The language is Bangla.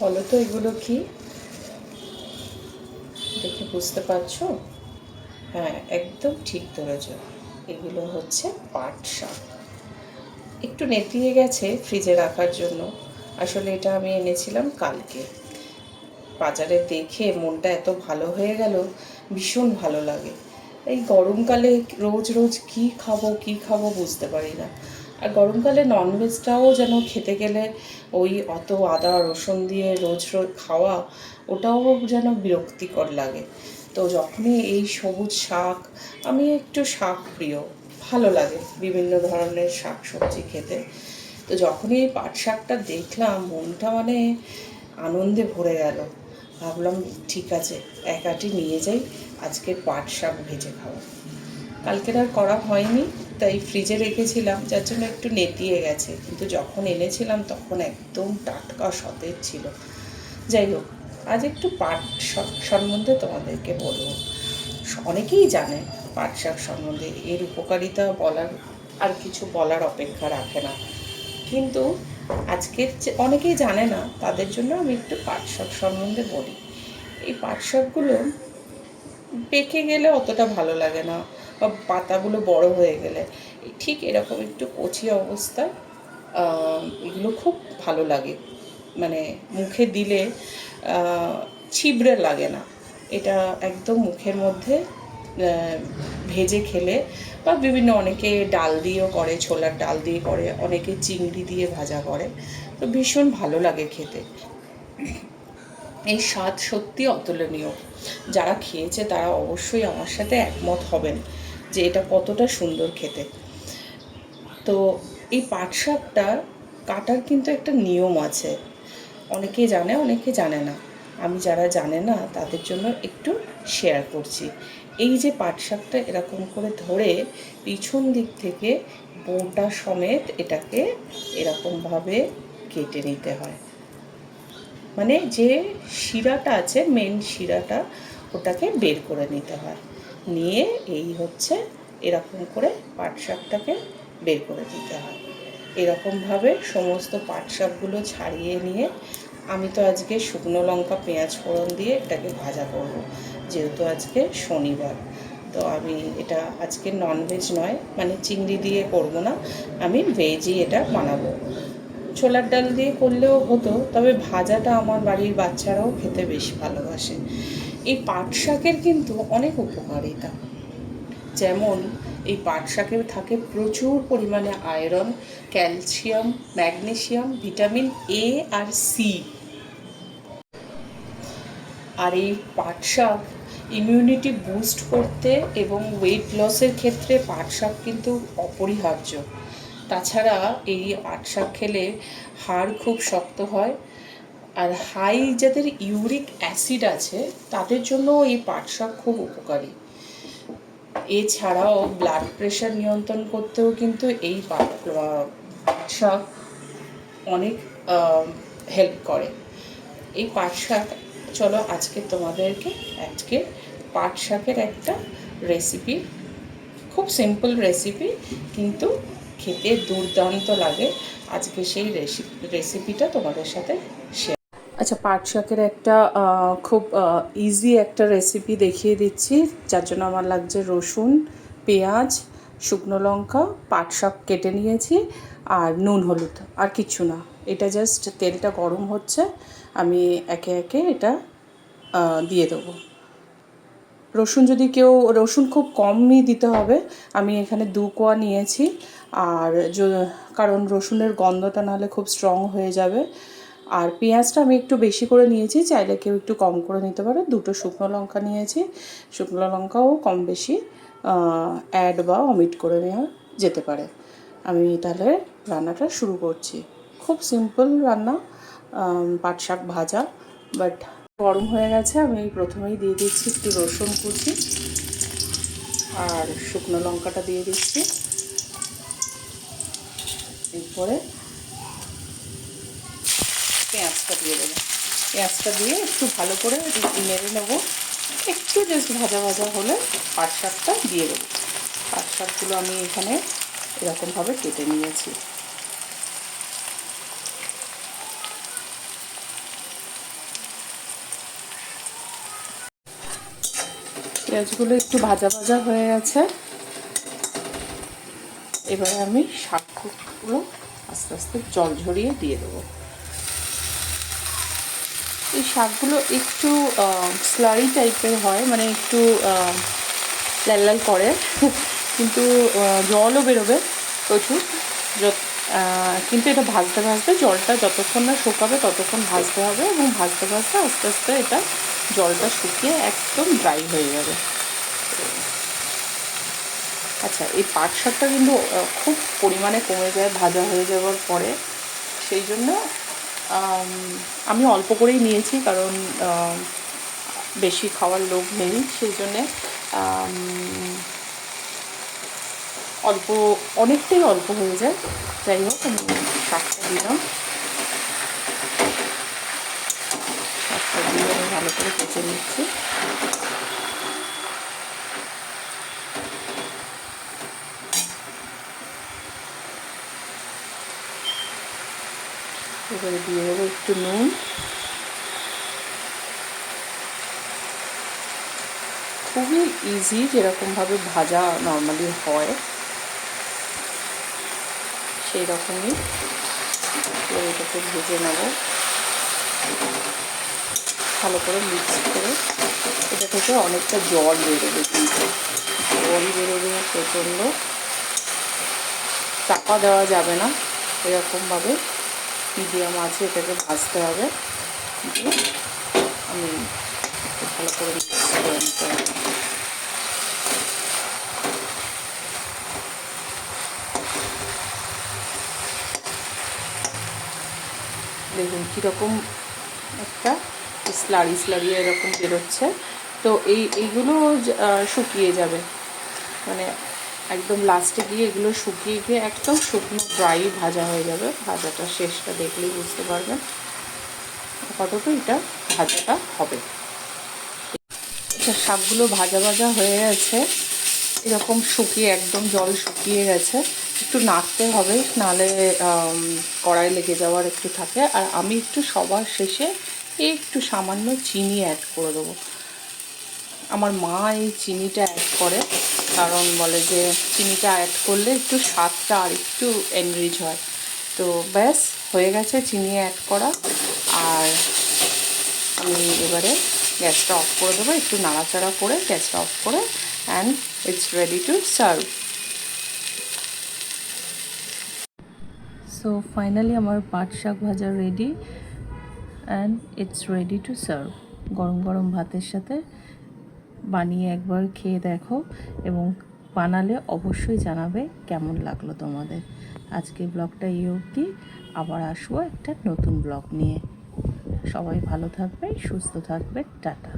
বলো তো এগুলো কি? দেখে বুঝতে পারছো? হ্যাঁ, একদম ঠিক ধরেছ। এগুলো হচ্ছে পাট শাক। একটু নেতিয়ে গেছে ফ্রিজে রাখার জন্য। আসলে এটা আমি এনেছিলাম কালকে। বাজারে দেখে মনটা এত ভালো হয়ে গেল, ভীষণ ভালো লাগে। এই গরমকালে রোজ রোজ কী খাবো বুঝতে পারি না। আর গরমকালে ননভেজটাও যেন খেতে গেলে ওই অত আদা রসুন দিয়ে রোজ রোজ খাওয়া, ওটাও যেন বিরক্তিকর লাগে। তো যখনই এই সবুজ শাক, আমি একটু শাক প্রিয়, ভালো লাগে বিভিন্ন ধরনের শাক সবজি খেতে। তো যখনই এই পাট শাকটা দেখলাম, মনটা মানে আনন্দে ভরে গেল। ভাবলাম ঠিক আছে, এক আঁটি নিয়ে যাই, আজকে পাট শাক ভেজে খাবো। কালকের আর করা হয়নি, তাই ফ্রিজে রেখেছিলাম, যার জন্য একটু নেতিয়ে গেছে, কিন্তু যখন এনেছিলাম তখন একদম টাটকা সতেজ ছিল। যাই হোক, আজ একটু পাট শাক সম্বন্ধে তোমাদেরকে বলবো। অনেকেই জানে পাট শাক সম্বন্ধে, এর উপকারিতা বলার আর কিছু বলার অপেক্ষা রাখে না, কিন্তু আজকের অনেকেই জানে না, তাদের জন্য আমি একটু পাট শাক সম্বন্ধে বলি। এই পাট শাকগুলো পেকে গেলে অতটা ভালো লাগে না, বা পাতাগুলো বড় হয়ে গেলে। ঠিক এরকম একটু কচি অবস্থায় এগুলো খুব ভালো লাগে, মানে মুখে দিলে ছিবড়ে লাগে না। এটা একদম মুখের মধ্যে ভেজে খেলে, বা বিভিন্ন অনেকে ডাল দিয়েও করে, ছোলার ডাল দিয়ে করে, অনেকে চিংড়ি দিয়ে ভাজা করে, তো ভীষণ ভালো লাগে খেতে। এই স্বাদ সত্যি অতুলনীয়। যারা খেয়েছে তারা অবশ্যই আমার সাথে একমত হবেন যে এটা কতটা সুন্দর খেতে। তো এই পাট শাকটা কাটার কিন্তু একটা নিয়ম আছে, অনেকে জানে অনেকে জানে না। আমি যারা জানে না তাদের জন্য একটু শেয়ার করছি। এই যে পাট শাকটা এরকম করে ধরে পিছন দিক থেকে বোটা সমেত এটাকে এরকমভাবে কেটে নিতে হয়। মানে যে শিরাটা আছে, মেন শিরাটা, ওটাকে বের করে নিতে হয়। নিয়ে এই হচ্ছে এরকম করে পাট শাকটাকে বের করে দিতে হয়। এরকমভাবে সমস্ত পাট শাকগুলো ছাড়িয়ে নিয়ে, আমি তো আজকে শুকনো লঙ্কা পেঁয়াজ ফোড়ন দিয়ে এটাকে ভাজা করব, যেহেতু আজকে শনিবার। তো আমি এটা আজকে ননভেজ নয়, মানে চিংড়ি দিয়ে করব না, আমি ভেজই এটা বানাবো। ছোলার ডাল দিয়ে করলেও হতো, তবে ভাজাটা আমার বাড়ির বাচ্চারাও খেতে বেশি ভালোবাসে। এই পাট শাকের কিন্তু অনেক উপকারিতা, যেমন এই পাট শাকে থাকে প্রচুর পরিমাণে iron, calcium, magnesium, vitamin A আর সি। আর এই পাট শাক ইমিউনিটি বুস্ট করতে এবং ওয়েট লসের ক্ষেত্রে পাট শাক কিন্তু অপরিহার্য। তাছাড়া এই পাট শাক খেলে হাড় খুব শক্ত হয়। আর হাই যাদের ইউরিক অ্যাসিড আছে তাদের জন্য এই পাট শাক খুব উপকারী। এছাড়াও ব্লাড প্রেশার নিয়ন্ত্রণ করতেও কিন্তু এই পাট শাক অনেক হেল্প করে। এই পাট শাক, চলো আজকে তোমাদেরকে পাট শাকের একটা রেসিপি, খুব সিম্পল রেসিপি, কিন্তু খেতে দুর্দান্ত লাগে, আজকে সেই রেসিপিটা তোমাদের সাথে শেয়ার। আচ্ছা, পাট শাকের একটা খুব ইজি একটা রেসিপি দেখিয়ে দিচ্ছি, যার জন্য আমার লাগছে রসুন, পেঁয়াজ, শুকনো লঙ্কা, পাট শাক কেটে নিয়েছি, আর নুন হলুদ, আর কিছু না। এটা জাস্ট তেলটা গরম হচ্ছে, আমি একে একে এটা দিয়ে দেবো। রসুন যদি কেউ, রসুন খুব কমই দিতে হবে, আমি এখানে 2 কোয়া নিয়েছি। আর কারণ রসুনের গন্ধটা নাহলে খুব স্ট্রং হয়ে যাবে। আর পেঁয়াজটা আমি একটু বেশি করে নিয়েছি, চাইলে কেউ একটু কম করে নিতে পারে। 2টো শুকনো লঙ্কা নিয়েছি, শুকনো লঙ্কাও কম বেশি অ্যাড বা অমিট করে নেওয়া যেতে পারে। আমি তাহলে রান্নাটা শুরু করছি। খুব সিম্পল রান্না, পাট শাক ভাজা, বাট গরম হয়ে গেছে। আমি প্রথমেই দিয়ে দিচ্ছি একটু রসুন কুচি, আর শুকনো লঙ্কাটা দিয়ে দিচ্ছি। এরপরে পেঁয়াজটা দিয়ে দেবো। পেঁয়াজটা দিয়ে একটু ভালো করে নেড়ে নেবো। একটু জাস্ট ভাজা ভাজা হলে পাট শাকটা দিয়ে দেবো। পাট শাকগুলো আমি এখানে এরকমভাবে কেটে নিয়েছি। পেঁয়াজগুলো একটু ভাজা ভাজা হয়ে গেছে। এবারে আমি শাকগুলো আস্তে আস্তে জল ঝরিয়ে দিয়ে দেবো। এই শাকগুলো একটু স্লারি টাইপের হয়, মানে একটু লাল লাল করে, কিন্তু জলও বেরোবে প্রচুর। কিন্তু এটা ভাজতে ভাজতে জলটা যতক্ষণ না শুকাবে ততক্ষণ ভাজতে হবে, এবং ভাজতে ভাজতে আস্তে আস্তে এটা জলটা শুকিয়ে একদম ড্রাই হয়ে যাবে। আচ্ছা, এই পাট শাকটা কিন্তু খুব পরিমাণে কমে যায় ভাজা হয়ে যাওয়ার পরে, সেই জন্য আমি অল্প করেই নিয়েছি, কারণ বেশি খাওয়ার লোভ নেই, সেই জন্যে অনেকটাই অল্প হয়ে যায়। যাই হোক, আমি শাকটা দিলাম, শাকটা দিয়ে আমি ভালো করে ভেজে নিচ্ছি। এবারে দিয়ে দেবো একটু নুন, খুবই ইজি, যেরকমভাবে ভাজা নর্মালি হয় সেই রকমই এটাকে ভেজে নেব ভালো করে মিক্স করে। এটা থেকে অনেকটা জল বেরোবে, কিন্তু জল বেরোবে প্রচণ্ড, চাপা দেওয়া যাবে না, এরকমভাবে মিডিয়াম আছে এটাকে ভাজতে হবে। আমি ভালো করে মিক্স করে নিতে হবে। দেখুন কীরকম একটা স্লারি স্লারি এরকম বেরোচ্ছে। তো এইগুলো শুকিয়ে যাবে, মানে একদম লাস্টে গিয়ে এগুলো শুকিয়ে গিয়ে একদম শুকনো ড্রাই ভাজা হয়ে যাবে। ভাজাটা শেষটা দেখলেই বুঝতে পারবেন কতটুকু এটা ভাজাটা হবে। আচ্ছা, শাকগুলো ভাজা ভাজা হয়ে গেছে, এরকম শুকিয়ে একদম জল শুকিয়ে গেছে। একটু নাড়তে হবে, নাহলে কড়াই লেগে যাওয়ার একটু থাকে। আর আমি একটু সবার শেষে একটু সামান্য চিনি অ্যাড করে দেবো। আমার মা এই চিনিটা অ্যাড করে, কারণ বলে যে চিনিটা অ্যাড করলে একটু স্বাদটা আর একটু এনরিচ হয়। তো ব্যাস হয়ে গেছে চিনি অ্যাড করা। আর আমি এবারে গ্যাসটা অফ করে দেবো, একটু নাড়াচাড়া করে গ্যাসটা অফ করে, and it's ready to serve. So finally আমার পাট শাক ভাজা ready, and it's ready to serve. গরম গরম ভাতের সাথে বানিয়ে একবার খেয়ে দেখো, এবং বানালে অবশ্যই জানাবে কেমন লাগলো তোমাদের। আজকে ব্লগটা এই অবধি, আবার আসবো একটা নতুন ব্লগ নিয়ে। সবাই ভালো থাকবে, সুস্থ থাকবে, টাটা।